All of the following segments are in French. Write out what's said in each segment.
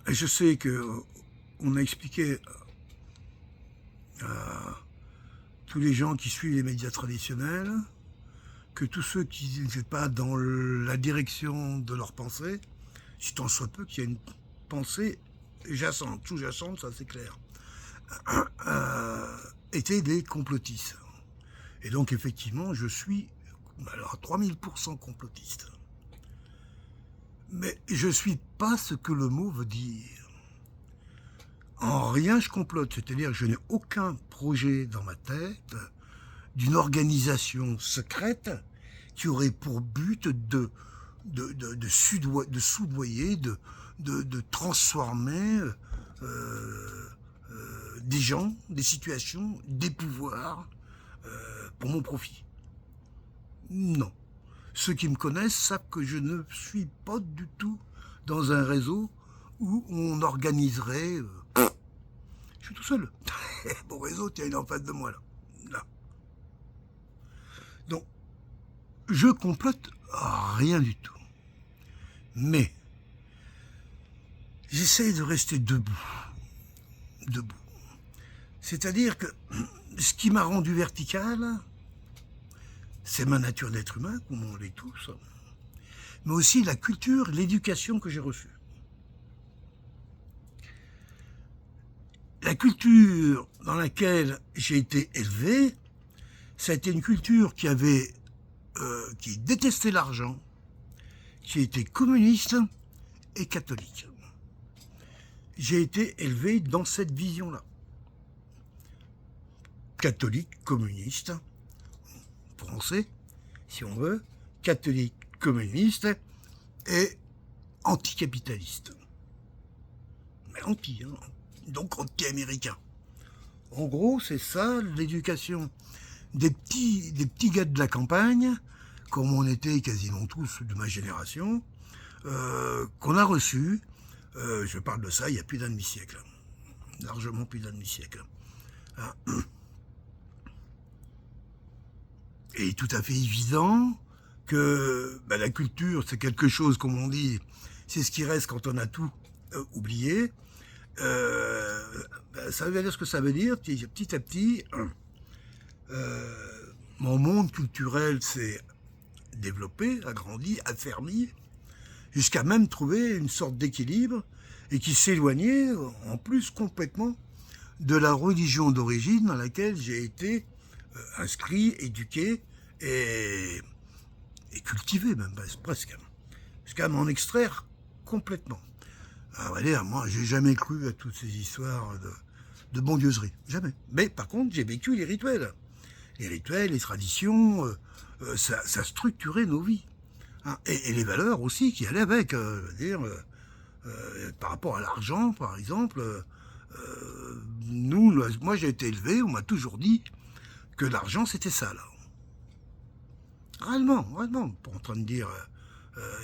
Je sais que on a expliqué à tous les gens qui suivent les médias traditionnels que tous ceux qui n'étaient pas dans la direction de leur pensée, si tant soit peu qu'il y a une pensée jacente, sous-jacente, ça c'est clair, étaient des complotistes. Et donc effectivement, je suis alors à 3000% complotiste. Mais je ne suis pas ce que le mot veut dire. En rien je complote, c'est-à-dire que je n'ai aucun projet dans ma tête d'une organisation secrète qui aurait pour but de soudoyer, de transformer des gens, des situations, des pouvoirs pour mon profit. Non. Ceux qui me connaissent savent que je ne suis pas du tout dans un réseau où on organiserait... je suis tout seul. Mon réseau, tiens, il est en face de moi, là. Là. Donc, je complote rien du tout. Mais, j'essaie de rester debout. Debout. C'est-à-dire que ce qui m'a rendu vertical, c'est ma nature d'être humain, comme on l'est tous, mais aussi la culture, l'éducation que j'ai reçue. La culture dans laquelle j'ai été élevé, ça a été une culture qui détestait l'argent, qui était communiste et catholique. J'ai été élevé dans cette vision-là. Catholique, communiste, français, si on veut, catholique, communiste et anticapitaliste. Mais anti, hein, donc anti-américain. En gros, c'est ça l'éducation des petits gars de la campagne, comme on était quasiment tous de ma génération, qu'on a reçu. Je parle de ça il y a plus d'un demi-siècle, largement plus d'un demi-siècle. Hein. Et tout à fait évident que la culture, c'est quelque chose, comme on dit, c'est ce qui reste quand on a tout oublié. Ça veut dire ce que ça veut dire. Petit à petit, mon monde culturel s'est développé, agrandi, affermi, jusqu'à même trouver une sorte d'équilibre et qui s'éloignait en plus complètement de la religion d'origine dans laquelle j'ai été inscrit, éduqué et cultivé même presque, jusqu'à m'en extraire complètement. À vrai dire, moi, j'ai jamais cru à toutes ces histoires de bondieuserie, jamais. Mais par contre, j'ai vécu les rituels, les traditions, ça structurait nos vies. Hein, et les valeurs aussi qui allaient avec, par rapport à l'argent, par exemple. Moi, j'ai été élevé, on m'a toujours dit que l'argent, c'était sale. Réellement, pas en train de dire...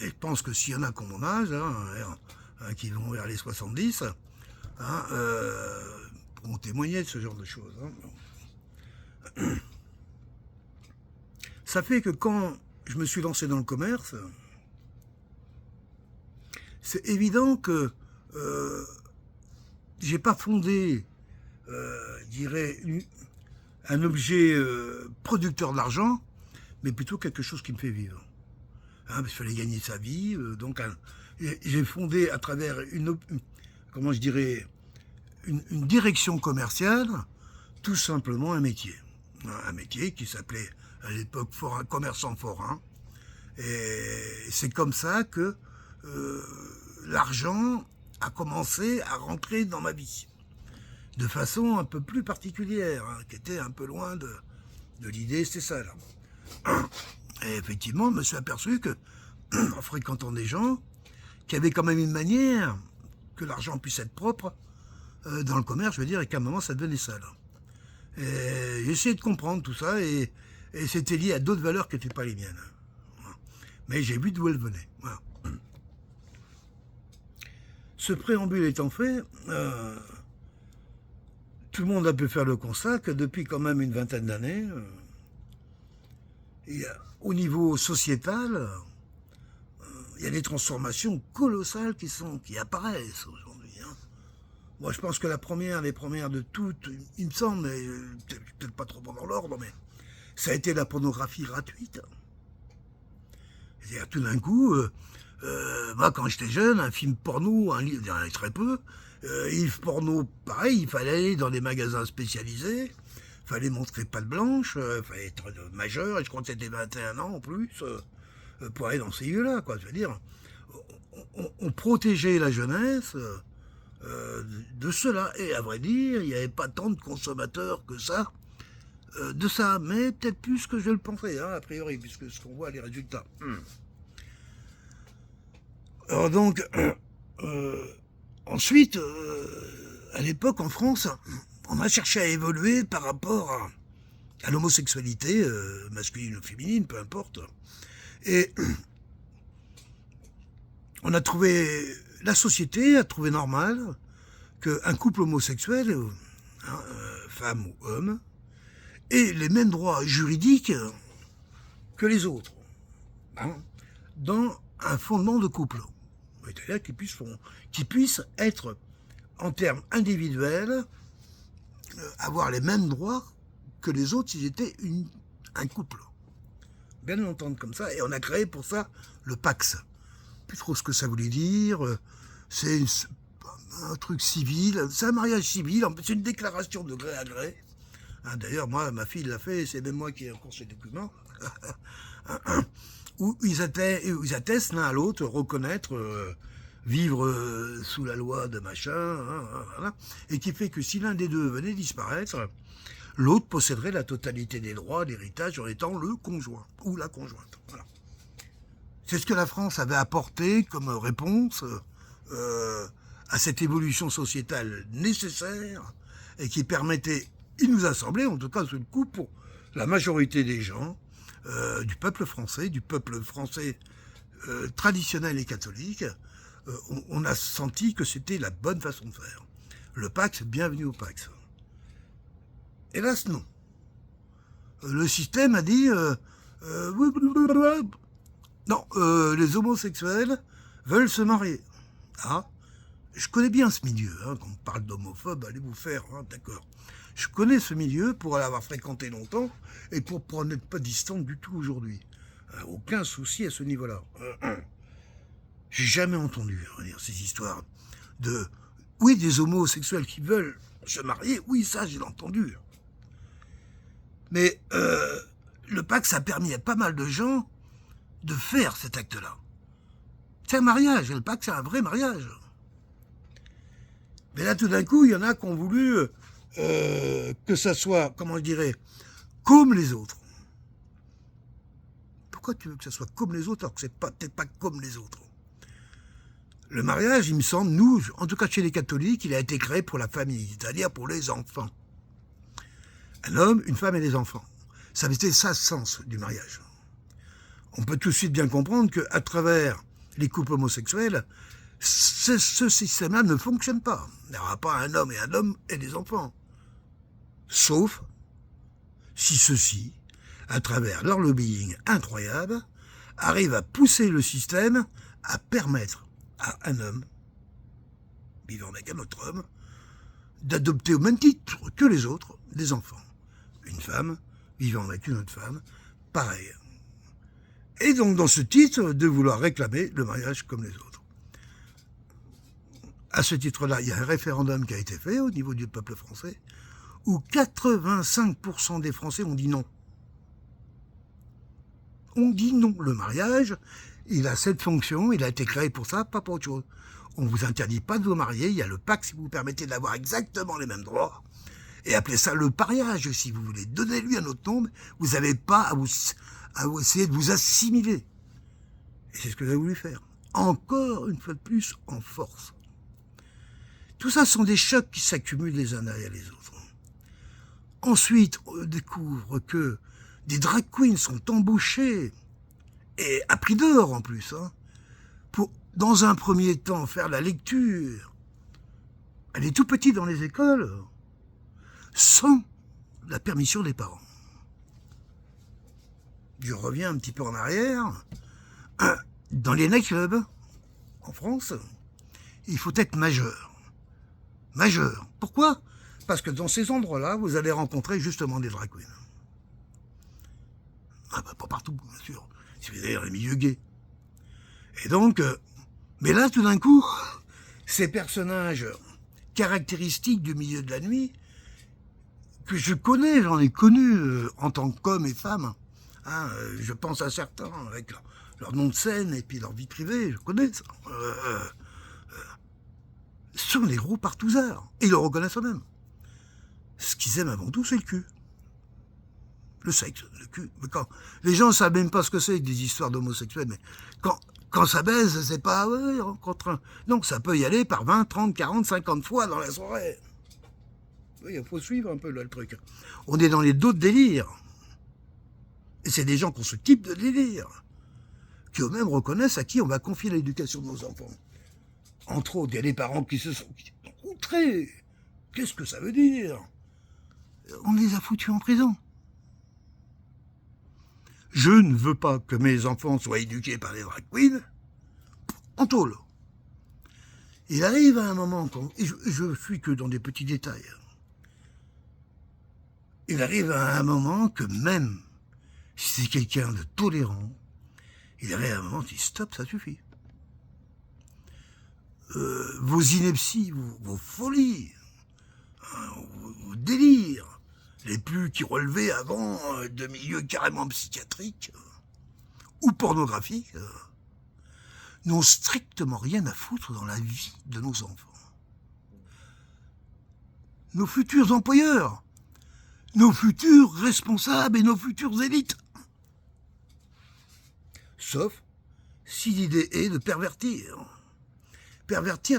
et je pense que s'il y en a qui ont mon âge, qui vont vers les 70, pourront témoigner de ce genre de choses. Ça fait que quand je me suis lancé dans le commerce, c'est évident que j'ai pas fondé, je dirais, un objet producteur d'argent, mais plutôt quelque chose qui me fait vivre. Parce qu'il fallait gagner sa vie, donc j'ai fondé à travers une direction commerciale, tout simplement un métier. Un métier qui s'appelait à l'époque commerçant forain. Et c'est comme ça que l'argent a commencé à rentrer dans ma vie. De façon un peu plus particulière, qui était un peu loin de l'idée, c'était ça là. Et effectivement, je me suis aperçu que, en fréquentant des gens, qui avaient quand même une manière que l'argent puisse être propre dans le commerce, je veux dire, et qu'à un moment, ça devenait sale. Et j'ai essayé de comprendre tout ça, et c'était lié à d'autres valeurs qui n'étaient pas les miennes. Mais j'ai vu d'où elles venaient. Voilà. Ce préambule étant fait, tout le monde a pu faire le constat que depuis quand même une vingtaine d'années, au niveau sociétal, il y a des transformations colossales qui apparaissent aujourd'hui. Moi, je pense que les premières de toutes, il me semble, mais peut-être pas trop dans l'ordre, mais ça a été la pornographie gratuite. C'est-à-dire, tout d'un coup, moi, quand j'étais jeune, un film porno, un livre, il y en avait très peu. Livre porno, pareil, il fallait aller dans des magasins spécialisés, il fallait montrer patte blanche, il fallait être majeur, et je crois que c'était 21 ans en plus, pour aller dans ces lieux-là, quoi. Je veux dire, on protégeait la jeunesse de cela. Et à vrai dire, il n'y avait pas tant de consommateurs que ça, de ça, mais peut-être plus que je le pensais, hein, a priori, puisque ce qu'on voit, les résultats. Alors donc, ensuite, à l'époque en France, on a cherché à évoluer par rapport à l'homosexualité, masculine ou féminine, peu importe. Et on a trouvé, la société a trouvé normal qu'un couple homosexuel, femme ou homme, ait les mêmes droits juridiques que les autres, hein, dans un fondement de couple. C'est-à-dire qu'ils puissent être, en termes individuels, avoir les mêmes droits que les autres s'ils étaient un couple. Bien entendre comme ça, et on a créé pour ça le Pacs. Plus trop ce que ça voulait dire, c'est un truc civil, c'est un mariage civil, c'est une déclaration de gré à gré. Hein, d'ailleurs, moi, ma fille l'a fait, c'est même moi qui ai encore ces documents, où ils attestent l'un à l'autre, reconnaître, vivre sous la loi de machin, voilà, et qui fait que si l'un des deux venait disparaître, l'autre posséderait la totalité des droits d'héritage en étant le conjoint ou la conjointe. Voilà. C'est ce que la France avait apporté comme réponse à cette évolution sociétale nécessaire et qui permettait, il nous a semblé, en tout cas sous le coup, pour la majorité des gens, du peuple français traditionnel et catholique, on a senti que c'était la bonne façon de faire. Le Pacs, bienvenue au Pacs. Hélas, non. Le système a dit non, les homosexuels veulent se marier. Ah, je connais bien ce milieu. Hein, quand on parle d'homophobes, allez vous faire, hein, d'accord. Je connais ce milieu pour l'avoir fréquenté longtemps et pour n'être pas distant du tout aujourd'hui. Aucun souci à ce niveau-là. J'ai jamais entendu dire ces histoires de... Oui, des homosexuels qui veulent se marier, oui, ça, j'ai entendu. Mais le Pacs a permis à pas mal de gens de faire cet acte-là. C'est un mariage, et le Pacs, c'est un vrai mariage. Mais là, tout d'un coup, il y en a qui ont voulu que ça soit, comment je dirais, comme les autres. Pourquoi tu veux que ça soit comme les autres alors que c'est peut-être pas comme les autres? Le mariage, il me semble, nous, en tout cas chez les catholiques, il a été créé pour la famille, c'est-à-dire pour les enfants. Un homme, une femme et des enfants. Ça avait été ça le sens du mariage. On peut tout de suite bien comprendre qu'à travers les couples homosexuels, ce système-là ne fonctionne pas. Il n'y aura pas un homme et des enfants. Sauf si ceux-ci, à travers leur lobbying incroyable, arrivent à pousser le système à permettre à un homme, vivant avec un autre homme, d'adopter au même titre que les autres des enfants. Une femme, vivant avec une autre femme, pareil. Et donc dans ce titre, de vouloir réclamer le mariage comme les autres. À ce titre-là, il y a un référendum qui a été fait au niveau du peuple français, où 85% des Français ont dit non. On dit non. Le mariage, il a cette fonction, il a été créé pour ça, pas pour autre chose. On ne vous interdit pas de vous marier, il y a le Pacs qui vous permettait d'avoir exactement les mêmes droits. Et appelez ça le pariage, si vous voulez. Donnez-lui un autre nom, vous n'avez pas à essayer de vous assimiler. Et c'est ce que j'ai voulu faire. Encore une fois de plus, en force. Tout ça sont des chocs qui s'accumulent les uns derrière les autres. Ensuite, on découvre que des drag queens sont embauchées, et à prix d'or en plus, hein, pour, dans un premier temps, faire la lecture. Elle est tout petite dans les écoles, sans la permission des parents. Je reviens un petit peu en arrière. Dans les nightclubs, en France, il faut être majeur. majeur. Pourquoi? Parce que dans ces endroits-là, vous allez rencontrer justement des drag queens. Ah bah, pas partout, bien sûr. Si vous allez dans les milieux gays. Et donc, mais là, tout d'un coup, ces personnages caractéristiques du milieu de la nuit, que je connais, j'en ai connu en tant qu'homme et femme. Hein, je pense à certains avec leur nom de scène et puis leur vie privée, je connais ça. Ce sont des gros partouzards. Et ils le reconnaissent eux-mêmes. Ce qu'ils aiment avant tout, c'est le cul. Le sexe, le cul. Mais quand les gens ne savent même pas ce que c'est que des histoires d'homosexuels, mais quand ça baise, c'est pas contre un. Donc ça peut y aller par 20, 30, 40, 50 fois dans la soirée. Oui, il faut suivre un peu là le truc. On est dans les d'autres délires. Et c'est des gens qui ont ce type de délire, qui eux-mêmes reconnaissent à qui on va confier l'éducation de nos enfants. Entre autres, il y a des parents qui sont outrés. Qu'est-ce que ça veut dire? On les a foutus en prison. Je ne veux pas que mes enfants soient éduqués par les drag queens en tôle. Il arrive à un moment, et je suis que dans des petits détails, il arrive à un moment que même si c'est quelqu'un de tolérant, il arrive à un moment qui dit stop, ça suffit. Vos inepties, vos folies, vos délires, les plus qui relevaient avant de milieux carrément psychiatriques ou pornographiques, n'ont strictement rien à foutre dans la vie de nos enfants. Nos futurs employeurs, nos futurs responsables et nos futures élites. Sauf si l'idée est de pervertir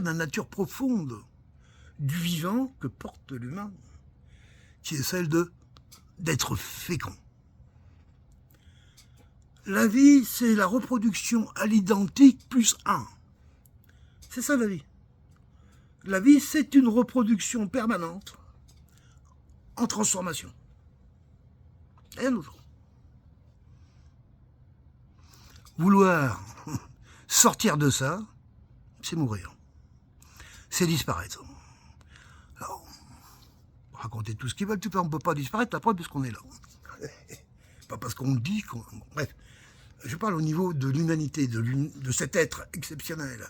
la nature profonde du vivant que porte l'humain, qui est celle d'être fécond. La vie, c'est la reproduction à l'identique plus 1. C'est ça la vie. La vie, c'est une reproduction permanente en transformation. Rien d'autre. Vouloir sortir de ça, c'est mourir. C'est disparaître. Alors, raconter tout ce qu'ils veulent, on ne peut pas disparaître, la preuve, parce qu'on est là. Pas parce qu'on le dit, bref. Je parle au niveau de l'humanité, de cet être exceptionnel,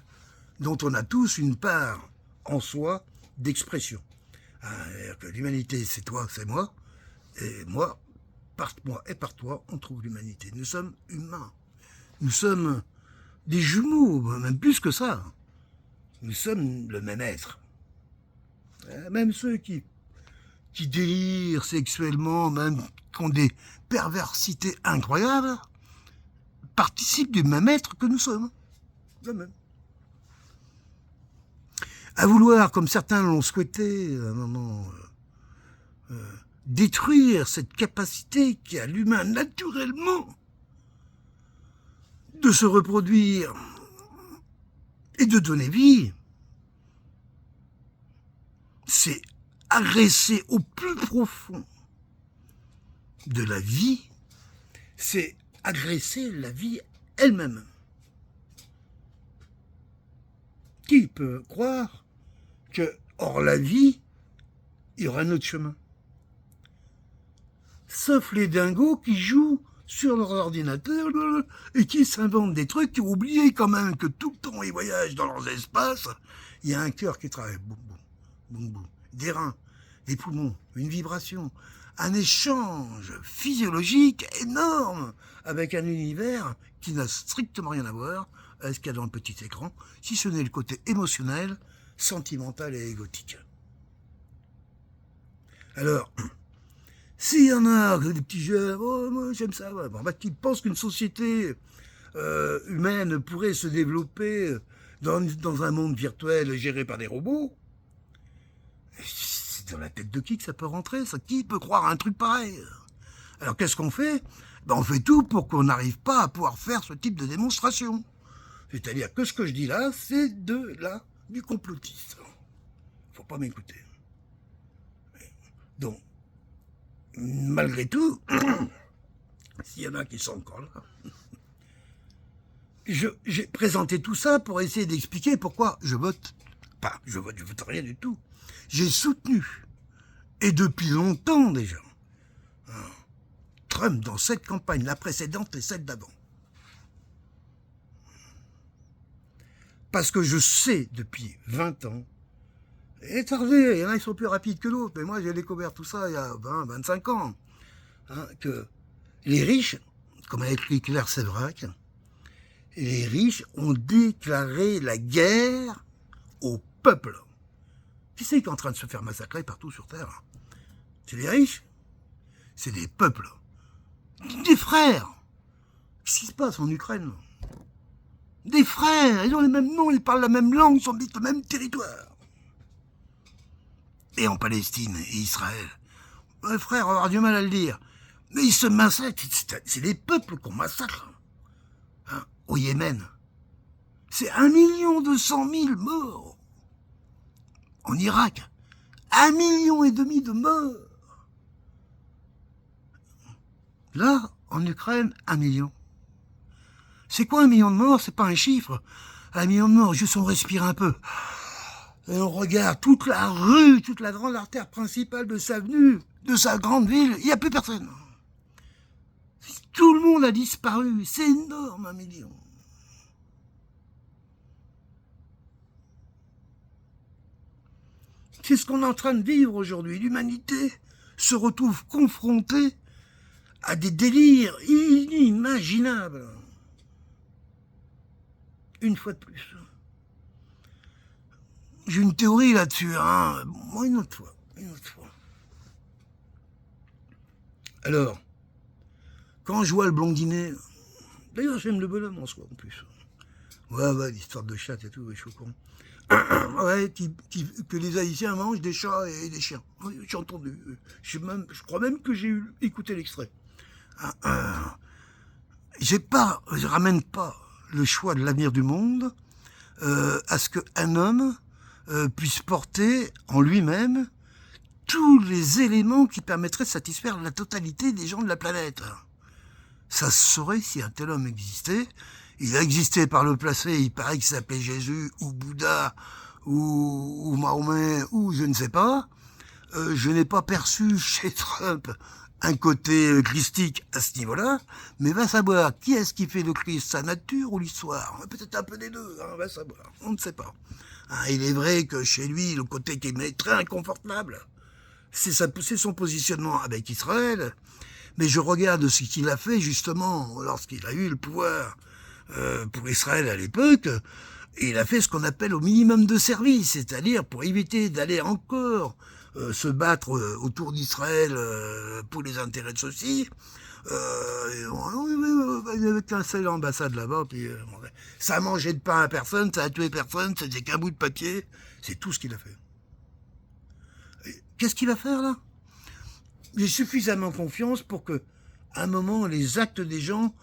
dont on a tous une part en soi d'expression. Que l'humanité, c'est toi, c'est moi, et moi, par moi et par toi, on trouve l'humanité. Nous sommes humains. Nous sommes des jumeaux, même plus que ça. Nous sommes le même être. Même ceux qui délirent sexuellement, même qui ont des perversités incroyables, participent du même être que nous sommes. Le même. À vouloir, comme certains l'ont souhaité, à un moment, détruire cette capacité qu'a l'humain naturellement de se reproduire et de donner vie, c'est agresser au plus profond de la vie, c'est agresser la vie elle-même. Qui peut croire que, hors la vie, il y aura un autre chemin? Sauf les dingos qui jouent sur leur ordinateur et qui s'inventent des trucs, qui ont oublié quand même que tout le temps ils voyagent dans leurs espaces. Il y a un cœur qui travaille, boum, boum, boum, boum, des reins, des poumons, une vibration, un échange physiologique énorme avec un univers qui n'a strictement rien à voir avec ce qu'il y a dans le petit écran, si ce n'est le côté émotionnel, sentimental et égotique. Alors, s'il y en a des petits jeunes, oh, moi j'aime ça, ouais. Bon, qui pensent qu'une société humaine pourrait se développer dans un monde virtuel géré par des robots, c'est dans la tête de qui que ça peut rentrer, ça? Qui peut croire à un truc pareil? Alors qu'est-ce qu'on fait? On fait tout pour qu'on n'arrive pas à pouvoir faire ce type de démonstration. C'est-à-dire que ce que je dis là, c'est du complotisme. Faut pas m'écouter. Donc, malgré tout, s'il y en a qui sont encore là, j'ai présenté tout ça pour essayer d'expliquer pourquoi je vote pas, je vote rien du tout. J'ai soutenu, et depuis longtemps déjà, Trump dans cette campagne, la précédente et celle d'avant. Parce que je sais depuis 20 ans, et tardé, il y en a qui sont plus rapides que d'autres, mais moi j'ai découvert tout ça il y a 20, 25 ans, que les riches, comme a écrit Claire Séverac, les riches ont déclaré la guerre au peuple. Qui c'est qui est en train de se faire massacrer partout sur Terre? C'est les riches? C'est des peuples. Des frères. Qu'est-ce qui se passe en Ukraine? Des frères, ils ont les mêmes noms, ils parlent la même langue, ils habitent le même territoire. Et en Palestine et Israël, les frères, on va avoir du mal à le dire, mais ils se massacrent, c'est les peuples qu'on massacre. Au Yémen, c'est 1,2 million morts. En Irak, 1,5 million de morts. Là, en Ukraine, 1 million. C'est quoi 1 million de morts? C'est pas un chiffre. 1 million de morts, juste on respire un peu. Et on regarde toute la rue, toute la grande artère principale de sa avenue, de sa grande ville, il n'y a plus personne. Tout le monde a disparu. C'est énorme, 1 million. C'est ce qu'on est en train de vivre aujourd'hui. L'humanité se retrouve confrontée à des délires inimaginables. Une fois de plus. J'ai une théorie là-dessus, Moi, une autre fois. Alors, quand je vois le blondinet, d'ailleurs j'aime le bonhomme en soi en plus. Ouais, l'histoire de chat et tout, je suis au courant. Ouais, que les Haïtiens mangent des chats et des chiens. Oui, j'ai entendu. Je crois même que j'ai écouté l'extrait. Je ramène pas le choix de l'avenir du monde à ce qu'un homme puisse porter en lui-même tous les éléments qui permettraient de satisfaire la totalité des gens de la planète. Ça se saurait si un tel homme existait. Il a existé par le passé, il paraît qu'il s'appelait Jésus, ou Bouddha, ou Mahomet, ou je ne sais pas. Je n'ai pas perçu chez Trump un côté christique à ce niveau-là, mais va savoir qui est-ce qui fait le Christ, sa nature ou l'histoire? Peut-être un peu des deux, va savoir, on ne sait pas. Il est vrai que chez lui, le côté qui est très inconfortable, c'est son positionnement avec Israël, mais je regarde ce qu'il a fait justement lorsqu'il a eu le pouvoir pour Israël à l'époque, et il a fait ce qu'on appelle au minimum de service, c'est-à-dire pour éviter d'aller encore se battre autour d'Israël pour les intérêts de ceux-ci. Il avait qu'un seul ambassade là-bas, puis ça a mangé de pain à personne, ça a tué personne, ça faisait qu'un bout de papier, c'est tout ce qu'il a fait. Qu'est-ce qu'il va faire là? J'ai suffisamment confiance pour que, à un moment, les actes des gens,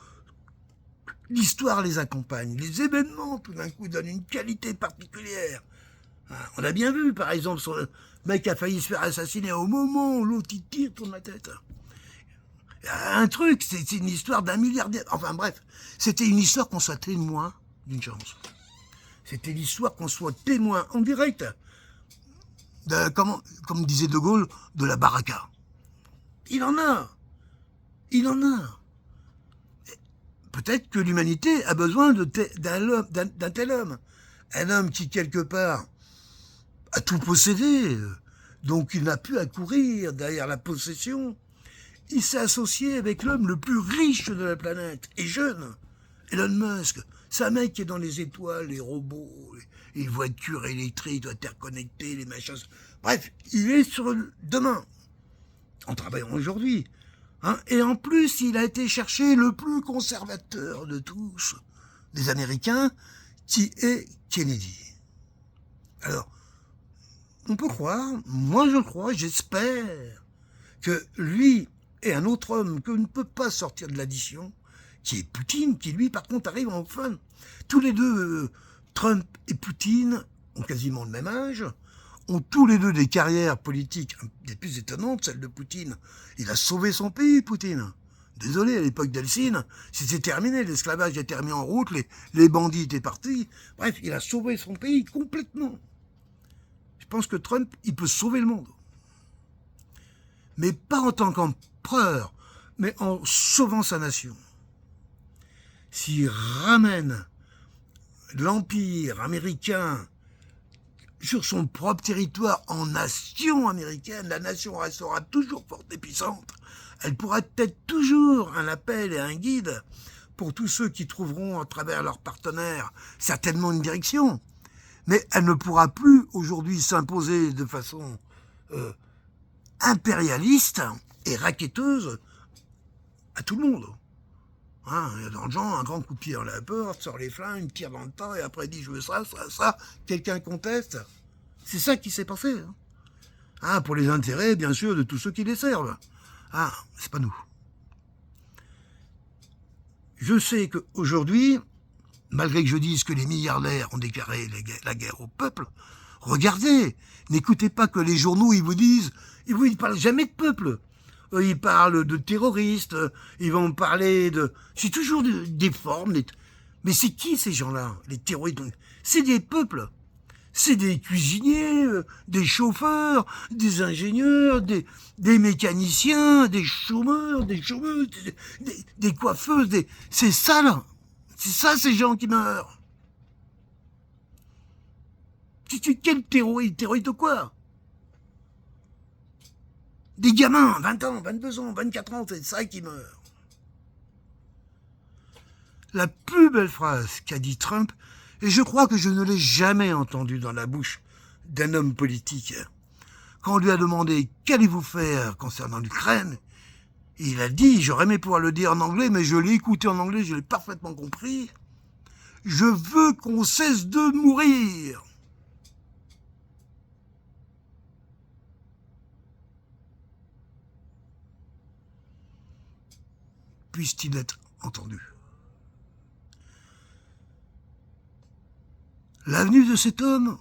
l'histoire les accompagne, les événements tout d'un coup donnent une qualité particulière. On a bien vu, par exemple, le mec a failli se faire assassiner au moment où l'autre il tire sur la tête. Un truc, c'est une histoire d'un milliardaire. Enfin bref, c'était une histoire qu'on soit témoin d'une chance. C'était l'histoire qu'on soit témoin en direct comme disait De Gaulle, de la baraka. Il en a. Peut-être que l'humanité a besoin d'un tel homme. Un homme qui, quelque part, a tout possédé, donc il n'a plus à courir derrière la possession. Il s'est associé avec l'homme le plus riche de la planète, et jeune, Elon Musk. C'est un mec qui est dans les étoiles, les robots, les voitures électriques, interconnectées, les machins. Bref, il est sur demain, en travaillant aujourd'hui. Et en plus, il a été chercher le plus conservateur de tous, des Américains, qui est Kennedy. Alors, on peut croire, moi je crois, j'espère, que lui et un autre homme que ne peut pas sortir de l'addition, qui est Poutine, qui lui par contre arrive en fin. Tous les deux, Trump et Poutine, ont quasiment le même âge, ont tous les deux des carrières politiques des plus étonnantes, celle de Poutine. Il a sauvé son pays, Poutine. Désolé, à l'époque d'Helsinki, c'était terminé, l'esclavage était remis en route, les bandits étaient partis. Bref, il a sauvé son pays complètement. pense que Trump, il peut sauver le monde. Mais pas en tant qu'empereur, mais en sauvant sa nation. S'il ramène l'empire américain sur son propre territoire en nation américaine, la nation restera toujours forte et puissante. Elle pourra être toujours un appel et un guide pour tous ceux qui trouveront à travers leurs partenaires certainement une direction. Mais elle ne pourra plus aujourd'hui s'imposer de façon impérialiste et raquetteuse à tout le monde. Hein, il y a dans le genre un grand coup de pied dans la porte, sort les flingues, me tire dans le tas et après dit je veux ça, quelqu'un conteste. C'est ça qui s'est passé. Hein, pour les intérêts, bien sûr, de tous ceux qui les servent. Ah, c'est pas nous. Je sais qu'aujourd'hui, malgré que je dise que les milliardaires ont déclaré la guerre au peuple, regardez, n'écoutez pas que les journaux, ils vous parlent jamais de peuple. Ils parlent de terroristes, ils vont parler de... C'est toujours des formes. Mais c'est qui ces gens-là, les terroristes? C'est des peuples. C'est des cuisiniers, des chauffeurs, des ingénieurs, des mécaniciens, des chômeurs, des chômeuses, des coiffeuses. C'est ça, là. C'est ça, ces gens qui meurent. Quel terroriste? Terroriste de quoi? Des gamins, 20 ans, 22 ans, 24 ans, c'est ça qui meurt. La plus belle phrase qu'a dit Trump, et je crois que je ne l'ai jamais entendue dans la bouche d'un homme politique, quand on lui a demandé « Qu'allez-vous faire concernant l'Ukraine ?» Il a dit, j'aurais aimé pouvoir le dire en anglais, mais je l'ai écouté en anglais, je l'ai parfaitement compris, « Je veux qu'on cesse de mourir !» Puisse-t-il être entendu. L'avenue de cet homme,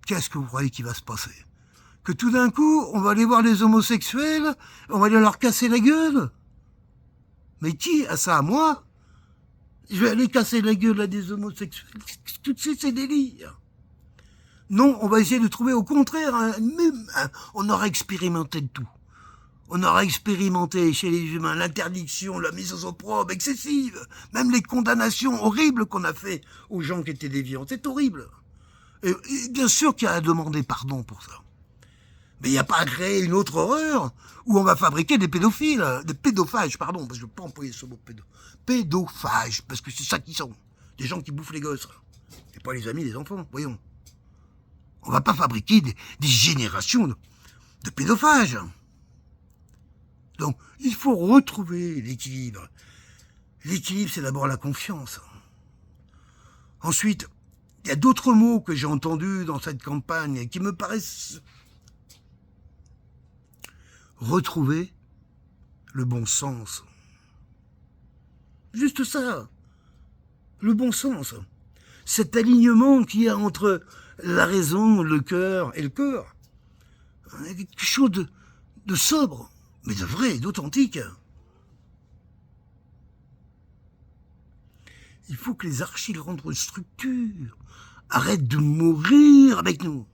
qu'est-ce que vous croyez qu'il va se passer? Que tout d'un coup, on va aller voir les homosexuels, on va aller leur casser la gueule? Mais qui a ça à moi? Je vais aller casser la gueule à des homosexuels? Tout ces délires. Non, on va essayer de trouver au contraire, on aura expérimenté de tout. On aura expérimenté chez les humains l'interdiction, la mise aux opprobes excessive, même les condamnations horribles qu'on a fait aux gens qui étaient déviants. C'est horrible. Et bien sûr qu'il y a à demander pardon pour ça. Mais il n'y a pas à créer une autre horreur où on va fabriquer des pédophiles, des pédophages, pardon, parce que je ne peux pas employer ce mot pédophages, parce que c'est ça qu'ils sont. Des gens qui bouffent les gosses. Et pas les amis des enfants, voyons. On va pas fabriquer des générations de pédophages. Donc, il faut retrouver l'équilibre. L'équilibre, c'est d'abord la confiance. Ensuite, il y a d'autres mots que j'ai entendus dans cette campagne qui me paraissent retrouver le bon sens. Juste ça, le bon sens. Cet alignement qu'il y a entre la raison, le cœur et le corps. Quelque chose de sobre. Mais de vrai, d'authentique. Il faut que les archives rentrent structure. Arrêtent de mourir avec nous.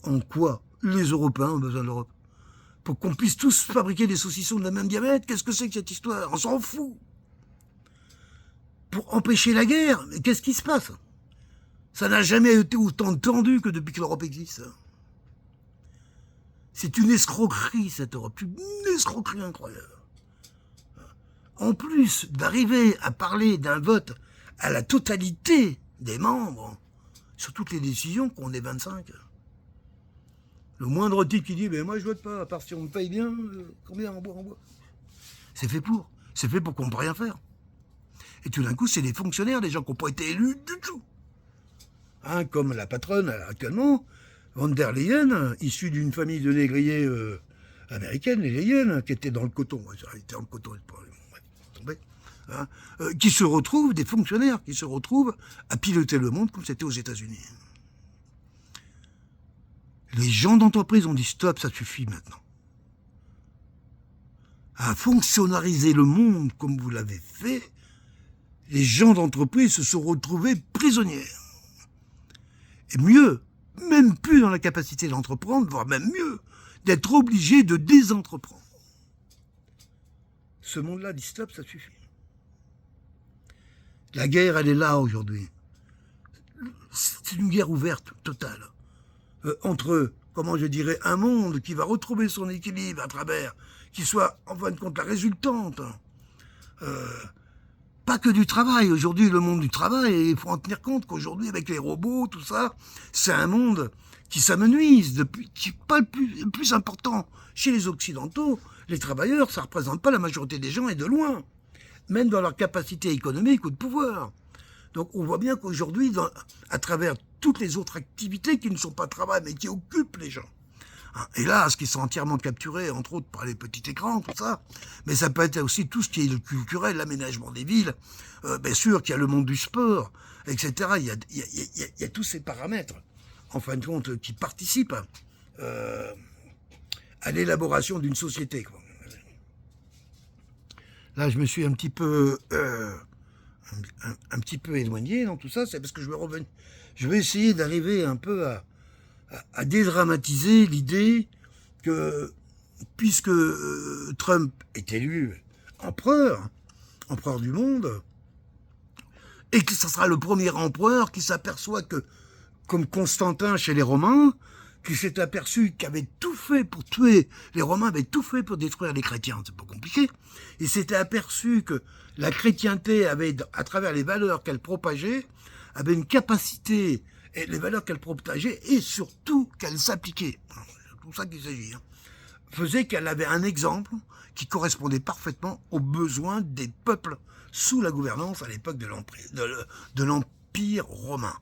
En quoi les Européens ont besoin de l'Europe? Pour qu'on puisse tous fabriquer des saucissons de la même diamètre? Qu'est-ce que c'est que cette histoire? On s'en fout. Pour empêcher la guerre? Mais qu'est-ce qui se passe? Ça n'a jamais été autant tendu que depuis que l'Europe existe. C'est une escroquerie, cette Europe, une escroquerie incroyable. En plus d'arriver à parler d'un vote à la totalité des membres sur toutes les décisions, qu'on est 25. Le moindre type qui dit, mais moi je vote pas, à part si on me paye bien, combien on boit. C'est fait pour. C'est fait pour qu'on ne peut rien faire. Et tout d'un coup, c'est des fonctionnaires, des gens qui n'ont pas été élus du tout. Hein, comme la patronne actuellement, Von der Leyen, issue d'une famille de négriers américaines, les Leyen, qui étaient dans le coton. Elle était dans le coton, hein, qui se retrouvent, des fonctionnaires qui se retrouvent à piloter le monde comme c'était aux États-Unis. Les gens d'entreprise ont dit stop, ça suffit maintenant. À fonctionnariser le monde comme vous l'avez fait, les gens d'entreprise se sont retrouvés prisonniers. et mieux, même plus dans la capacité d'entreprendre, voire même mieux, d'être obligé de désentreprendre. Ce monde-là dit stop, ça suffit. La guerre, elle est là aujourd'hui. C'est une guerre ouverte, totale. Entre, comment je dirais, un monde qui va retrouver son équilibre à travers, qui soit, en fin de compte, la résultante. Pas que du travail. Aujourd'hui, le monde du travail, il faut en tenir compte qu'aujourd'hui, avec les robots, tout ça, c'est un monde qui s'amenuise, qui n'est pas le plus important. Chez les Occidentaux, les travailleurs, ça ne représente pas la majorité des gens, et de loin. Même dans leur capacité économique ou de pouvoir. Donc on voit bien qu'aujourd'hui, à travers toutes les autres activités qui ne sont pas travail, mais qui occupent les gens, hélas, qui sont entièrement capturés, entre autres, par les petits écrans, tout ça, mais ça peut être aussi tout ce qui est le culturel, l'aménagement des villes, bien sûr qu'il y a le monde du sport, etc. Il y a tous ces paramètres, en fin de compte, qui participent à l'élaboration d'une société, quoi. Là, je me suis un petit peu éloigné dans tout ça, c'est parce que je vais essayer d'arriver un peu à dédramatiser l'idée que, puisque Trump est élu empereur du monde, et que ce sera le premier empereur qui s'aperçoit que, comme Constantin chez les Romains, qui s'est aperçu qu'avait tout fait pour tuer, les Romains avaient tout fait pour détruire les chrétiens, c'est pas compliqué. Il s'était aperçu que la chrétienté avait, à travers les valeurs qu'elle propageait, avait une capacité, et les valeurs qu'elle propageait, et surtout qu'elle s'appliquait, c'est tout ça qu'il s'agit, faisait qu'elle avait un exemple qui correspondait parfaitement aux besoins des peuples sous la gouvernance à l'époque de l'Empire romain.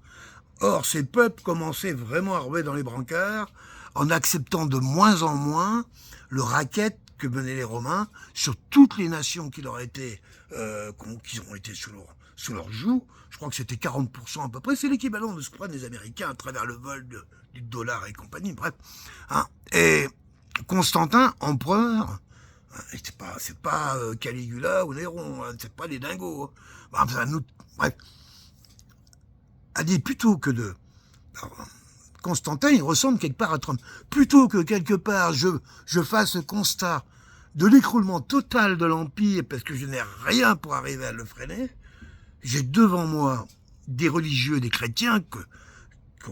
Or, ces peuples commençaient vraiment à rouler dans les brancards en acceptant de moins en moins le racket que menaient les Romains sur toutes les nations qui leur étaient, qui ont été sous leur joug. Je crois que c'était 40% à peu près. C'est l'équivalent de ce que prennent les Américains à travers le vol du dollar et compagnie. Bref. Et Constantin, empereur, c'est pas Caligula ou Néron, c'est pas les dingos. Bref. A dit plutôt que de... Alors, Constantin, il ressemble quelque part à Trump. Plutôt que quelque part je fasse ce constat de l'écroulement total de l'Empire, parce que je n'ai rien pour arriver à le freiner, j'ai devant moi des religieux, des chrétiens, que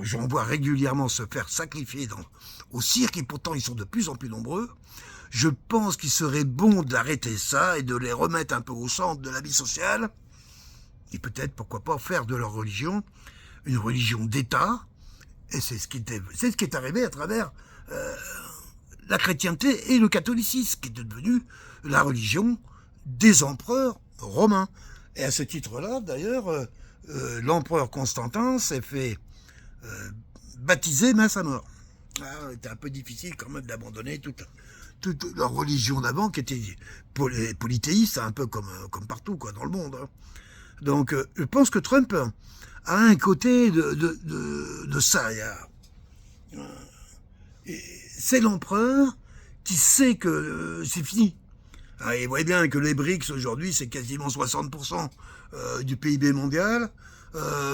j'en vois régulièrement se faire sacrifier au cirque, et pourtant ils sont de plus en plus nombreux. Je pense qu'il serait bon d'arrêter ça et de les remettre un peu au centre de la vie sociale, et peut-être, pourquoi pas, faire de leur religion une religion d'État, et c'est ce qui est arrivé à travers la chrétienté et le catholicisme, qui est devenu la religion des empereurs romains. Et à ce titre-là, d'ailleurs, l'empereur Constantin s'est fait baptiser mais à sa mort. C'était un peu difficile quand même d'abandonner toute leur religion d'avant, qui était polythéiste, un peu comme partout quoi dans le monde. Donc, je pense que Trump a un côté de ça. C'est l'empereur qui sait que c'est fini. Il voit bien que les BRICS aujourd'hui, c'est quasiment 60% du PIB mondial,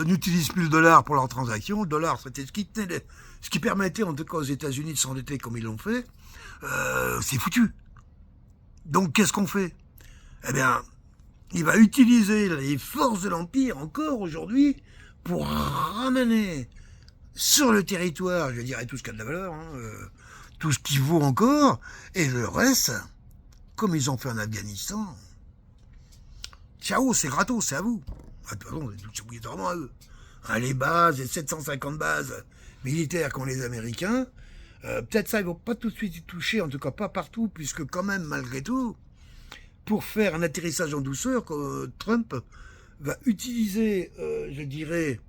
n'utilisent plus le dollar pour leurs transactions. Le dollar, c'était ce qui permettait, en tout cas aux États-Unis, de s'endetter comme ils l'ont fait. C'est foutu. Donc, qu'est-ce qu'on fait? Eh bien, il va utiliser les forces de l'Empire, encore aujourd'hui, pour ramener sur le territoire, je dirais, tout ce qui a de la valeur, tout ce qui vaut encore, et le reste, comme ils ont fait en Afghanistan, ciao, c'est gratos, c'est à vous. Pardon, c'est obligatoirement à eux. Les bases, les 750 bases militaires qu'ont les Américains, peut-être ça, ils vont pas tout de suite y toucher, en tout cas pas partout, puisque quand même, malgré tout, pour faire un atterrissage en douceur, Trump va utiliser, je dirais,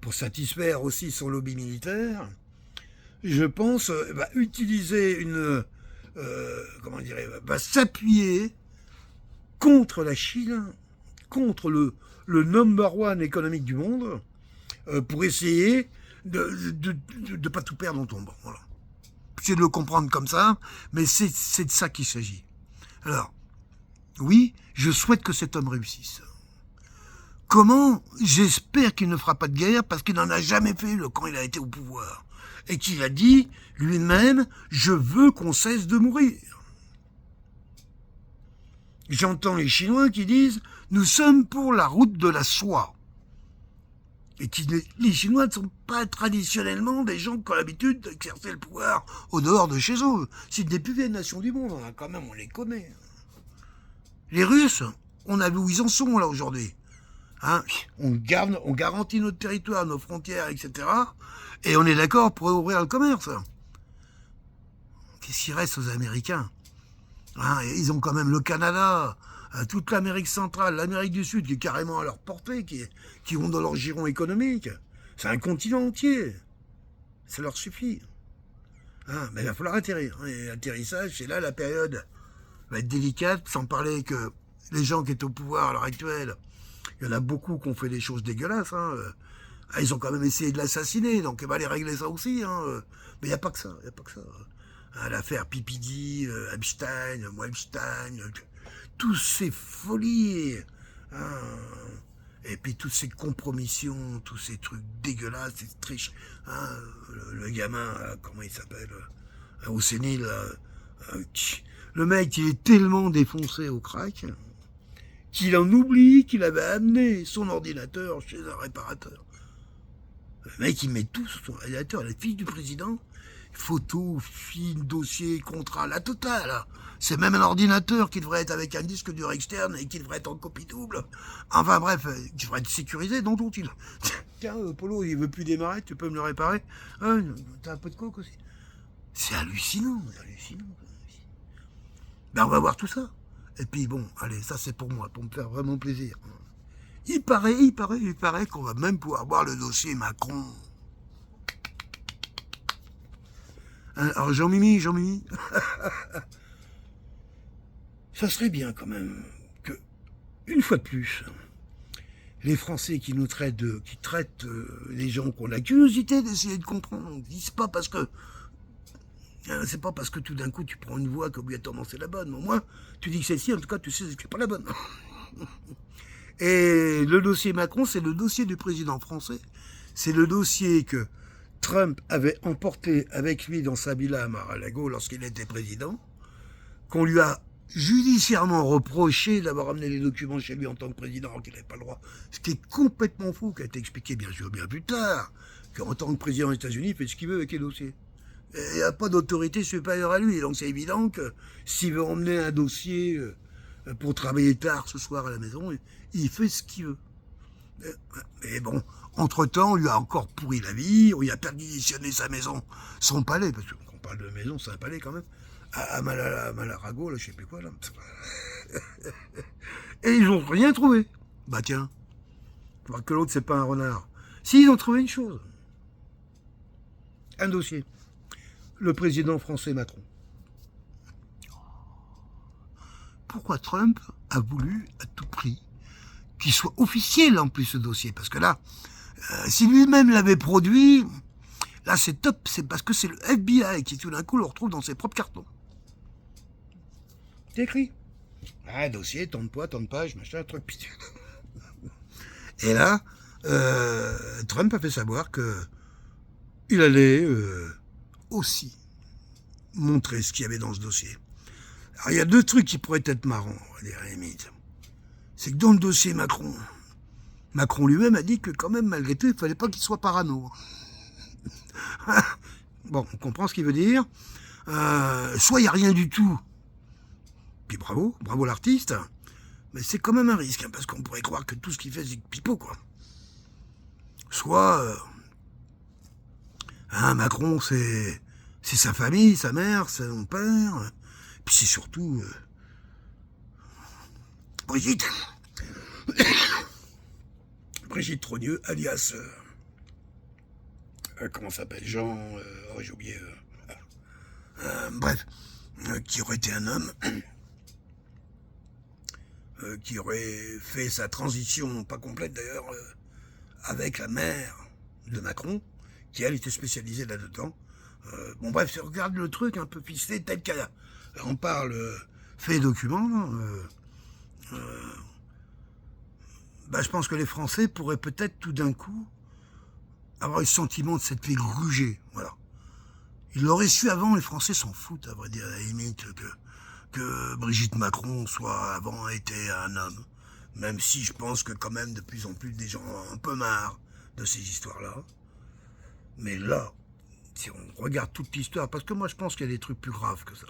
pour satisfaire aussi son lobby militaire, je pense, va utiliser va s'appuyer contre la Chine, contre le number one économique du monde, pour essayer de pas tout perdre en tombant. Voilà. C'est de le comprendre comme ça, mais c'est de ça qu'il s'agit. Alors, oui, je souhaite que cet homme réussisse. Comment? J'espère qu'il ne fera pas de guerre parce qu'il n'en a jamais fait quand il a été au pouvoir. Et qu'il a dit lui-même, je veux qu'on cesse de mourir. J'entends les Chinois qui disent, nous sommes pour la route de la soie. Et les Chinois ne sont pas traditionnellement des gens qui ont l'habitude d'exercer le pouvoir au dehors de chez eux. C'est des plus vieilles nations du monde, quand même, on les connaît. Les Russes, on a vu où ils en sont là aujourd'hui. Hein, on garantit notre territoire, nos frontières, etc. Et on est d'accord pour ouvrir le commerce. Qu'est-ce qu'il reste aux Américains? Hein, ils ont quand même le Canada, toute l'Amérique centrale, l'Amérique du Sud, qui est carrément à leur portée, qui ont dans leur giron économique. C'est un continent entier. Ça leur suffit. Hein, mais il va falloir atterrir. Et l'atterrissage, c'est là la période va être délicate, sans parler que les gens qui sont au pouvoir à l'heure actuelle, il y en a beaucoup qui ont fait des choses dégueulasses. Hein. Ils ont quand même essayé de l'assassiner, donc il va les régler ça aussi. Hein. Mais il n'y a pas que ça. Hein, l'affaire Pipidi, Epstein, toutes ces folies. Hein. Et puis toutes ces compromissions, tous ces trucs dégueulasses, ces triches. Hein. Le gamin, comment il s'appelle, au sénile, le mec, il est tellement défoncé au crack qu'il en oublie qu'il avait amené son ordinateur chez un réparateur. Le mec, il met tout sur son ordinateur, la fille du président, photos, films, dossiers, contrats, la totale. C'est même un ordinateur qui devrait être avec un disque dur externe et qui devrait être en copie double. Enfin bref, qui devrait être sécurisé, dont il... Tiens, Polo, il veut plus démarrer, tu peux me le réparer? T'as un peu de coke aussi? C'est hallucinant. Ben on va voir tout ça. Et puis bon, allez, ça c'est pour moi, pour me faire vraiment plaisir. Il paraît qu'on va même pouvoir voir le dossier Macron. Alors Jean-Mimi, ça serait bien quand même que, une fois de plus, les Français qui traitent les gens qui ont la curiosité d'essayer de comprendre, disent pas parce que c'est pas parce que tout d'un coup tu prends une voie qu'obligatoirement c'est la bonne. Mais au moins, tu dis que celle-ci, en tout cas, tu sais que c'est pas la bonne. Et le dossier Macron, c'est le dossier du président français. C'est le dossier que Trump avait emporté avec lui dans sa villa à Mar-a-Lago lorsqu'il était président, qu'on lui a judiciairement reproché d'avoir amené les documents chez lui en tant que président alors qu'il n'avait pas le droit. Ce qui est complètement fou, qui a été expliqué bien sûr bien plus tard, qu'en tant que président des États-Unis, il fait ce qu'il veut avec les dossiers. Il n'y a pas d'autorité supérieure à lui. Donc c'est évident que s'il veut emmener un dossier pour travailler tard ce soir à la maison, il fait ce qu'il veut. Mais bon, entre-temps, on lui a encore pourri la vie, on lui a perquisitionné sa maison, son palais, parce qu'on parle de maison, c'est un palais quand même, à Mar-a-Lago, là, je sais plus quoi, là. Et ils n'ont rien trouvé. Bah tiens, faut voir que l'autre, c'est pas un renard. Si, ils ont trouvé une chose. Un dossier. Le président français Macron. Pourquoi Trump a voulu à tout prix qu'il soit officiel en plus ce dossier? Parce que là, si lui-même l'avait produit, là c'est top, c'est parce que c'est le FBI qui tout d'un coup le retrouve dans ses propres cartons. C'est écrit. Ah, dossier, tant de poids, tant de pages, machin, truc. Et là, Trump a fait savoir que il allait aussi montrer ce qu'il y avait dans ce dossier. Alors il y a deux trucs qui pourraient être marrants, on va dire à la limite. C'est que dans le dossier Macron lui-même a dit que quand même, malgré tout, il ne fallait pas qu'il soit parano. Bon, on comprend ce qu'il veut dire. Soit il n'y a rien du tout, puis bravo l'artiste, mais c'est quand même un risque, hein, parce qu'on pourrait croire que tout ce qu'il fait, c'est pipeau, quoi. Soit, Macron, c'est sa famille, sa mère, son père, puis c'est surtout Brigitte Trogneux, alias comment s'appelle, Jean, j'ai oublié, bref, qui aurait été un homme qui aurait fait sa transition, pas complète d'ailleurs, avec la mère de Macron, qui elle était spécialisée là-dedans. Bon bref, regarde le truc un peu ficelé tel qu'elle a. On parle fait document, je pense que les Français pourraient peut-être tout d'un coup avoir le sentiment de s'être fait gruger. Voilà. Ils l'auraient su avant, les Français s'en foutent, à vrai dire, à la limite, que Brigitte Macron soit avant été un homme. Même si je pense que quand même de plus en plus des gens ont un peu marre de ces histoires-là. Mais là, si on regarde toute l'histoire, parce que moi je pense qu'il y a des trucs plus graves que ça.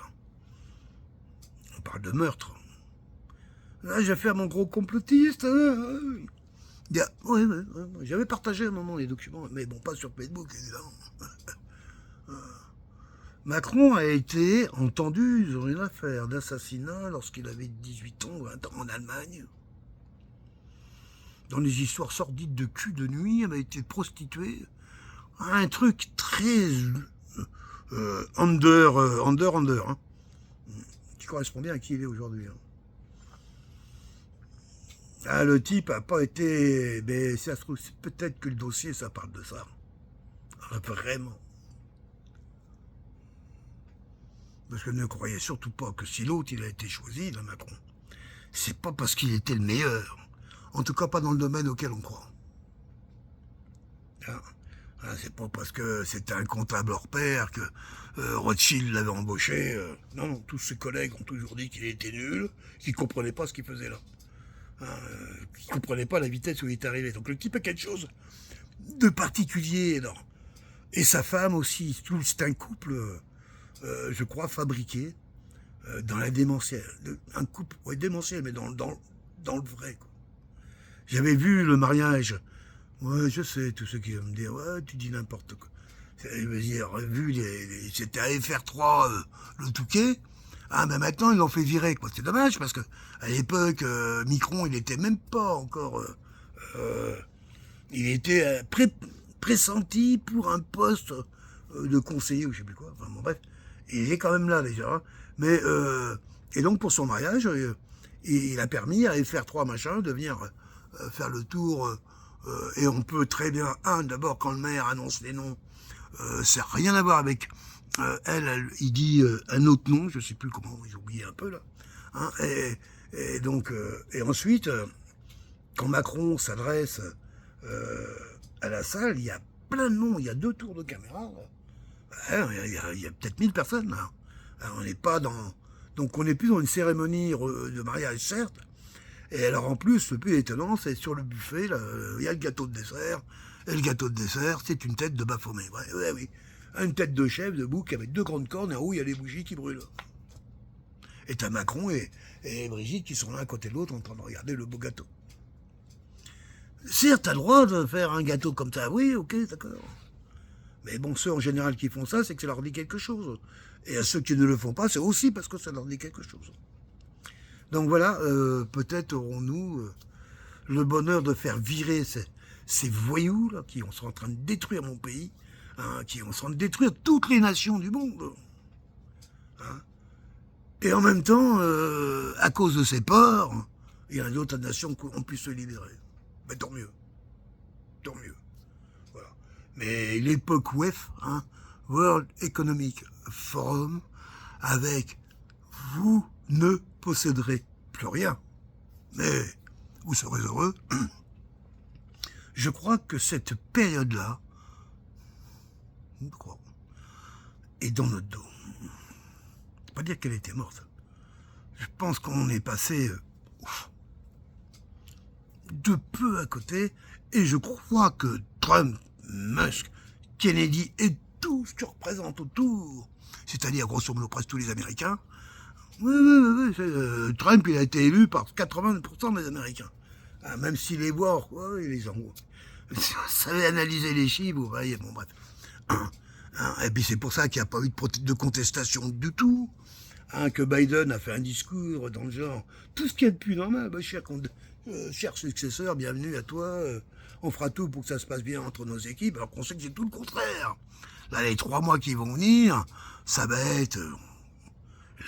On parle de meurtre. Là, je vais faire mon gros complotiste. Oui, j'avais partagé à un moment les documents, mais bon, pas sur Facebook, évidemment. Macron a été entendu dans une affaire d'assassinat lorsqu'il avait 18 ans, 20 ans en Allemagne. Dans les histoires sordides de cul de nuit, il avait été prostitué. Un truc très under, hein, qui correspond bien à qui il est aujourd'hui. Hein. Ah, le type a pas été... Mais ça se trouve, peut-être que le dossier, ça parle de ça. Vraiment. Parce que ne croyez surtout pas que si l'autre, il a été choisi, là, Macron, c'est pas parce qu'il était le meilleur. En tout cas, pas dans le domaine auquel on croit. Hein, c'est pas parce que c'était un comptable hors pair que Rothschild l'avait embauché. Non, tous ses collègues ont toujours dit qu'il était nul, qu'il comprenait pas ce qu'il faisait là. Qui ne comprenait pas la vitesse où il est arrivé. Donc le type a quelque chose de particulier. Non. Et sa femme aussi. C'est un couple, je crois, fabriqué dans la démentielle. Un couple, ouais, démentiel, mais dans le vrai. Quoi. J'avais vu le mariage. Ouais, je sais, tous ceux qui vont me dire, ouais, tu dis n'importe quoi. C'était à FR3, le Touquet. Ah, mais maintenant, ils l'ont fait virer, quoi. C'est dommage, parce que à l'époque, Micron, il était même pas encore... il était pressenti pour un poste de conseiller, ou je sais plus quoi. Enfin, bon, bref. Il est quand même là, déjà. Hein. Mais, et donc, pour son mariage, il a permis à FR3, machin, de venir faire le tour. Et on peut très bien... d'abord, quand le maire annonce les noms, ça n'a rien à voir avec... il dit un autre nom, je sais plus comment, j'ai oublié un peu là. Hein, et donc, et ensuite, quand Macron s'adresse à la salle, il y a plein de noms, il y a 2 tours de caméra. Il y a peut-être 1000 personnes là. Alors, on n'est pas dans, donc on n'est plus dans une cérémonie de mariage certes. Et alors en plus, le plus étonnant, c'est sur le buffet, là, il y a le gâteau de dessert. Et le gâteau de dessert, c'est une tête de Baphomet. Ouais, oui. Une tête de chef, de bouc, avec 2 grandes cornes, et en haut, il y a les bougies qui brûlent. Et t'as Macron et Brigitte qui sont l'un à côté de l'autre en train de regarder le beau gâteau. Certes, t'as le droit de faire un gâteau comme ça, oui, ok, d'accord. Mais bon, ceux en général qui font ça, c'est que ça leur dit quelque chose. Et à ceux qui ne le font pas, c'est aussi parce que ça leur dit quelque chose. Donc voilà, peut-être aurons-nous le bonheur de faire virer ces voyous là, qui sont en train de détruire mon pays, hein, qui sont en train de détruire toutes les nations du monde. Hein. Et en même temps, à cause de ces ports, il y a d'autres nations qui ont pu se libérer. Ben, tant mieux. Tant mieux. Voilà. Mais l'époque WEF, hein, World Economic Forum, avec vous ne posséderez plus rien, mais vous serez heureux. Je crois que cette période-là, est dans notre dos. C'est pas dire qu'elle était morte. Je pense qu'on est passé de peu à côté, et je crois que Trump, Musk, Kennedy et tout ce qui représente autour, c'est-à-dire grosso modo presque tous les Américains, oui, Trump il a été élu par 80% des Américains. Ah, même s'il les voit, il les envoie. Si vous savez analyser les chiffres, vous voyez, bon bref. Et puis c'est pour ça qu'il n'y a pas eu de contestation du tout. Que Biden a fait un discours dans le genre, tout ce qui est de plus normal, cher successeur, bienvenue à toi, on fera tout pour que ça se passe bien entre nos équipes, alors qu'on sait que c'est tout le contraire. Là, les 3 mois qui vont venir, ça va être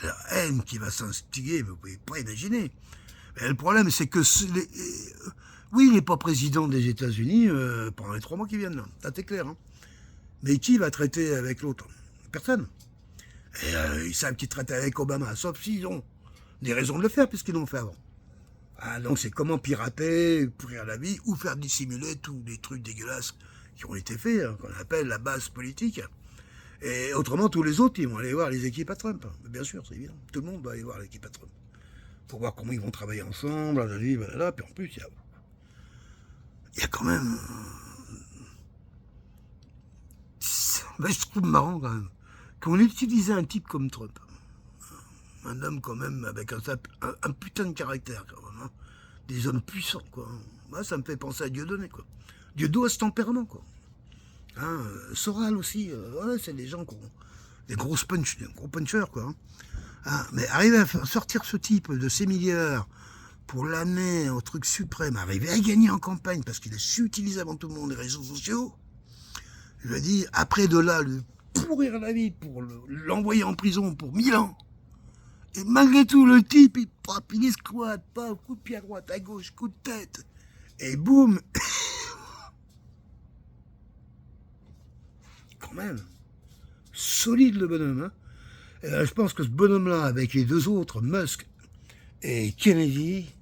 la haine qui va s'instiguer, vous ne pouvez pas imaginer. Mais le problème, c'est que oui, il n'est pas président des États-Unis pendant les 3 mois qui viennent, là. Ça, c'est clair. Hein. Mais qui va traiter avec l'autre? Personne. Et ils savent qu'ils traitent avec Obama, sauf s'ils ont des raisons de le faire, puisqu'ils l'ont fait avant. Ah, donc c'est comment pirater, pourrir la vie, ou faire dissimuler tous les trucs dégueulasses qui ont été faits, hein, qu'on appelle la base politique. Et autrement, tous les autres, ils vont aller voir les équipes à Trump. Bien sûr, c'est évident. Tout le monde va aller voir l'équipe à Trump. Pour voir comment ils vont travailler ensemble, blablabla. Puis en plus, il y a quand même... Ben, je trouve marrant quand même qu'on utilisait un type comme Trump. Un homme quand même avec un putain de caractère quand même. Hein. Des hommes puissants, quoi. Moi, ça me fait penser à Dieudonné, quoi. Dieudonné a ce tempérament, quoi. Hein, Soral aussi, ouais, c'est des gens qui ont des gros punchers, quoi. Hein. Hein, mais arriver à faire sortir ce type de ces milliards pour l'amener au truc suprême, arriver à gagner en campagne parce qu'il a su utiliser avant tout le monde les réseaux sociaux, je lui ai dit, après de là, lui pourrir la vie pour l'envoyer en prison pour 1000 ans. Et malgré tout, le type, il escouade, pas coup de pied à droite, à gauche, coup de tête. Et boum. Quand même. Solide le bonhomme. Hein. Je pense que ce bonhomme-là, avec les deux autres, Musk et Kennedy,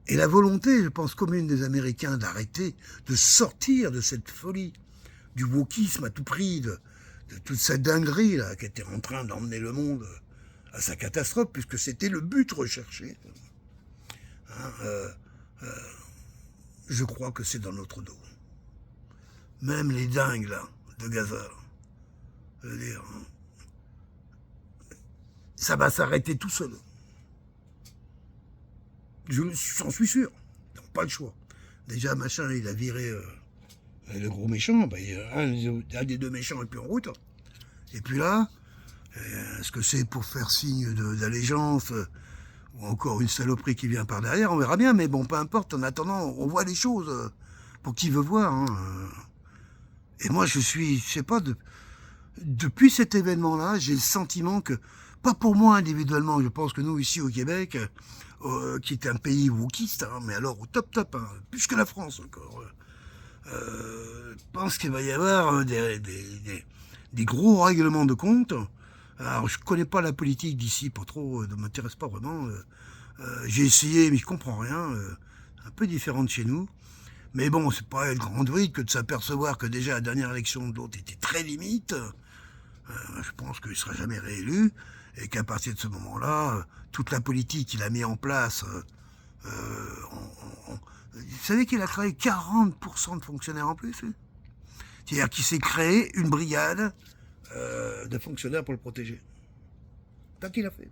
et la volonté, je pense, commune des Américains d'arrêter, de sortir de cette folie, du wokisme à tout prix, de toute cette dinguerie là, qui était en train d'emmener le monde à sa catastrophe, puisque c'était le but recherché. Hein, je crois que c'est dans notre dos. Même les dingues là, de Gaza, je veux dire, ça va s'arrêter tout seul. J'en suis sûr. Donc, pas le choix. Déjà, machin, il a viré le gros méchant. Ben, un des deux méchants est plus en route. Et puis là, est-ce que c'est pour faire signe d'allégeance ou encore une saloperie qui vient par derrière? On verra bien, mais bon, peu importe. En attendant, on voit les choses pour qui veut voir. Hein. Et moi, je sais pas, depuis cet événement-là, j'ai le sentiment que, pas pour moi individuellement, je pense que nous, ici au Québec, qui est un pays wokiste, hein, mais alors au top, hein, plus que la France encore, je pense qu'il va y avoir des gros règlements de compte. Alors, je connais pas la politique d'ici, pas trop, ne m'intéresse pas vraiment. J'ai essayé, mais je comprends rien. Un peu différent de chez nous. Mais bon, c'est pas le grand druide que de s'apercevoir que déjà la dernière élection de l'autre était très limite. Je pense qu'il ne sera jamais réélu. Et qu'à partir de ce moment-là, toute la politique qu'il a mis en place... vous savez qu'il a créé 40% de fonctionnaires en plus. Hein. C'est-à-dire qu'il s'est créé une brigade de fonctionnaires pour le protéger. C'est ça qu'il a fait.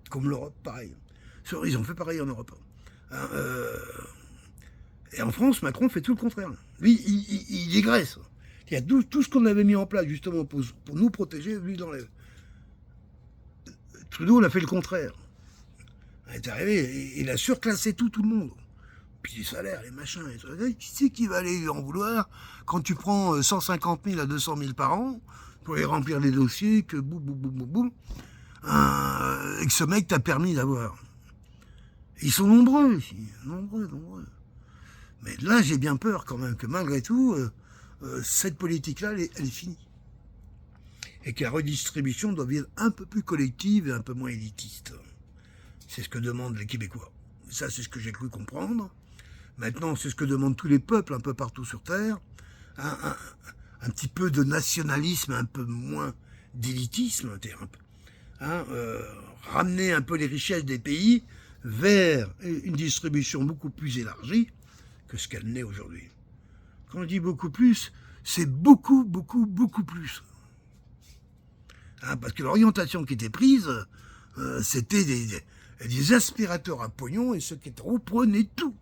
Comme l'Europe, pareil. Ils ont fait pareil en Europe. Hein, et en France, Macron fait tout le contraire. Lui, il dégraisse. Il y a tout ce qu'on avait mis en place justement pour nous protéger, lui, il enlève. Trudeau, on a fait le contraire. Il est arrivé, il a surclassé tout le monde. Puis les salaires, les machins, les trucs. Qui c'est qui va aller lui en vouloir quand tu prends 150 000 à 200 000 par an pour les remplir les dossiers, que boum, et que ce mec t'a permis d'avoir. Ils sont nombreux ici, nombreux. Mais là, j'ai bien peur quand même que malgré tout, cette politique-là, elle est finie. Et que la redistribution devienne un peu plus collective et un peu moins élitiste. C'est ce que demandent les Québécois. Ça, c'est ce que j'ai cru comprendre. Maintenant, c'est ce que demandent tous les peuples un peu partout sur Terre. Un petit peu de nationalisme, un peu moins d'élitisme. Hein, ramener un peu les richesses des pays vers une distribution beaucoup plus élargie que ce qu'elle n'est aujourd'hui. Quand je dis beaucoup plus, c'est beaucoup plus. Hein, parce que l'orientation qui était prise, c'était des aspirateurs à pognon et ceux qui étaient prenaient tout.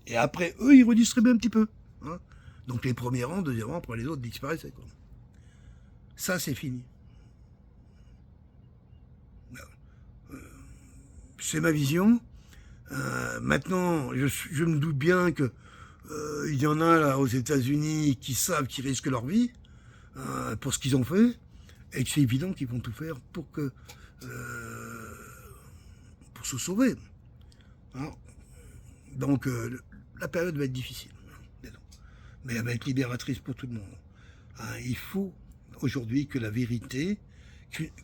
Et après, eux, ils redistribuaient un petit peu. Hein. Donc les premiers rangs, deuxième rang, après les autres disparaissaient. Quoi. Ça, c'est fini. C'est ma vision. Maintenant, je me doute bien que il y en a là aux États-Unis qui savent qu'ils risquent leur vie pour ce qu'ils ont fait, et que c'est évident qu'ils vont tout faire pour se sauver. Hein. Donc la période va être difficile, mais elle va être libératrice pour tout le monde. Hein, il faut aujourd'hui que la vérité,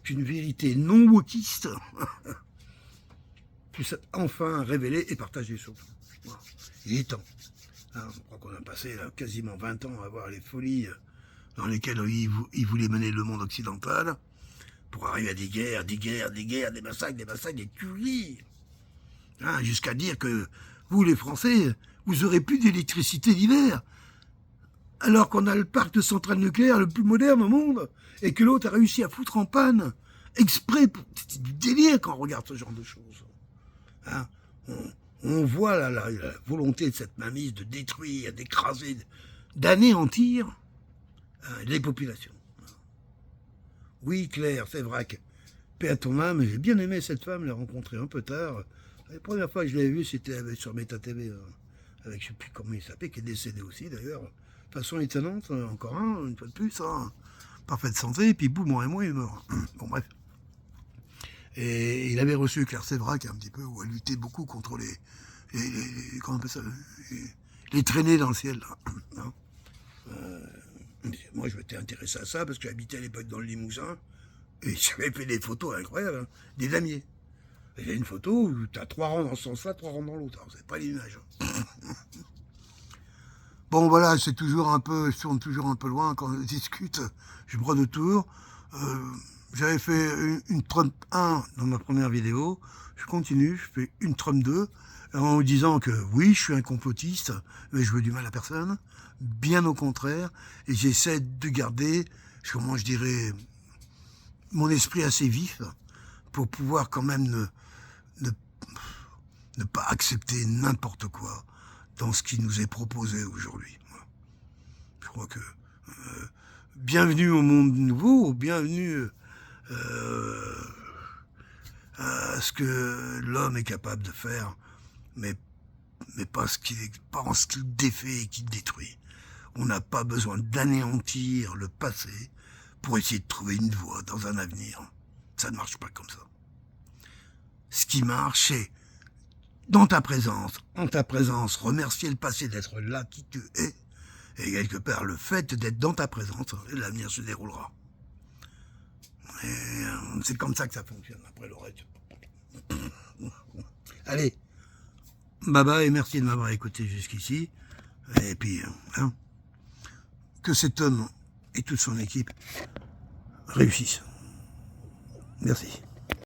qu'une vérité non wokiste puisse enfin révéler et partager surtout. Voilà. Il est temps. Hein, je crois qu'on a passé là, quasiment 20 ans à voir les folies dans lesquelles il voulait mener le monde occidental pour arriver à des guerres, des massacres, des tueries. Hein, jusqu'à dire que vous, les Français, vous aurez plus d'électricité l'hiver, alors qu'on a le parc de centrales nucléaires le plus moderne au monde, et que l'autre a réussi à foutre en panne, exprès. C'est du délire quand on regarde ce genre de choses. Hein, on voit la volonté de cette mainmise de détruire, d'écraser, d'anéantir les populations. Oui, Claire, c'est vrai que, paix à ton âme, j'ai bien aimé cette femme, je l'ai rencontrée un peu tard. La première fois que je l'ai vue, c'était sur Meta TV, avec je ne sais plus comment il s'appelait, qui est décédé aussi d'ailleurs. De façon étonnante, encore une fois de plus, hein, parfaite santé, et puis boum, et moi, il est mort. Bon, bref. Et il avait reçu Claire Sévrac un petit peu, où elle luttait beaucoup contre comment on appelle ça, les traînées dans le ciel. Là. Hein. Moi, je m'étais intéressé à ça parce que j'habitais à l'époque dans le Limousin et j'avais fait des photos incroyables, hein, des damiers. Il y a une photo où tu as 3 rangs dans ce sens-là, 3 rangs dans l'autre. Alors, c'est pas l'image. Hein. Bon, voilà, c'est toujours un peu, je tourne toujours un peu loin quand je discute. Je broie de tour. J'avais fait une Trump 1 dans ma première vidéo. Je continue, je fais une Trump 2 en vous disant que oui, je suis un complotiste, mais je veux du mal à personne. Bien au contraire. Et j'essaie de garder, comment je dirais, mon esprit assez vif pour pouvoir quand même ne pas accepter n'importe quoi dans ce qui nous est proposé aujourd'hui. Je crois que bienvenue au monde nouveau, bienvenue à ce que l'homme est capable de faire, mais pas en ce qu'il défait et qu'il détruit. On n'a pas besoin d'anéantir le passé pour essayer de trouver une voie dans un avenir. Ça ne marche pas comme ça. Ce qui marche, c'est dans ta présence, en ta présence, remercier le passé d'être là qui tu es, et quelque part le fait d'être dans ta présence, l'avenir se déroulera. Et c'est comme ça que ça fonctionne, après le reste. Allez, bye bye et merci de m'avoir écouté jusqu'ici. Et puis, hein, que cet homme et toute son équipe réussissent. Merci.